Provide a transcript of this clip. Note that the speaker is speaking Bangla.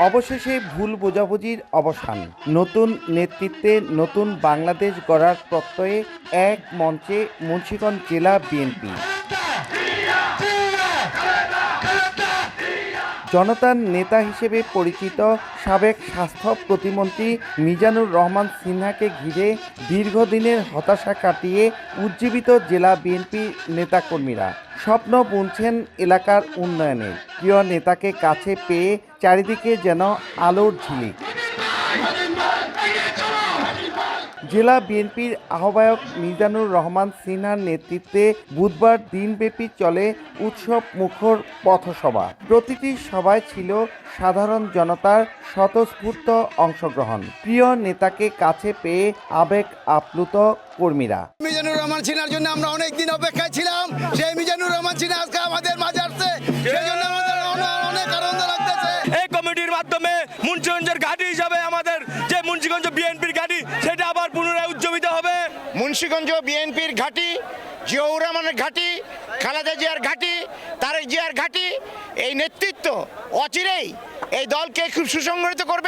অবশেষে ভুল বোঝাবুঝির অবসান, নতুন নেতৃত্বে নতুন বাংলাদেশ গড়ার প্রত্যয়ে এক মঞ্চে মুন্সিগঞ্জ জেলা বিএনপি। জনতার নেতা হিসেবে পরিচিত সাবেক স্বাস্থ্য প্রতিমন্ত্রী মিজানুর রহমান সিনহাকে ঘিরে দীর্ঘদিনের হতাশা কাটিয়ে উজ্জীবিত জেলা বিএনপি নেতাকর্মীরা স্বপ্ন বুনছেন এলাকার উন্নয়নের। প্রিয় নেতাকে কাছে পেয়ে চারিদিকে যেন আলোর ঝিলিক। জেলা বিএনপির আহ্বায়ক মিজানুর রহমান সিনহার নেতৃত্বে বুধবার দিনব্যাপী চলে উৎসব মুখর পথসভা। প্রতিটি সভায় ছিল সাধারণ জনতার স্বতঃস্ফূর্ত অংশগ্রহণ। প্রিয় নেতাকে কাছে পেয়ে আবেগ আপ্লুত কর্মীরা। মিজানুর রহমান সিনহার জন্য আমরা অনেক দিন অপেক্ষায় ছিলাম। সেই মিজানুর রহমান সিনহা আজকে আমাদের মাঝে আসছে, সেই জন্য আমাদের অনেক আনন্দ লাগতেছে। এই কমিটির মাধ্যমে মুন্সিগঞ্জের ঘাঁটি হিসাবে আমাদের যে মুন্সিগঞ্জ বিএনপির ঘাঁটি, সেটা আবার পুনরায় উজ্জীবিত হবে। মুন্সিগঞ্জ বিএনপির ঘাঁটি, জিয়াউর রহমানের ঘাঁটি, খালেদা জিয়ার ঘাঁটি, তারেক জিয়ার ঘাঁটি, এই নেতৃত্ব অচিরেই এই দলকে খুব সুসংগঠিত করবে।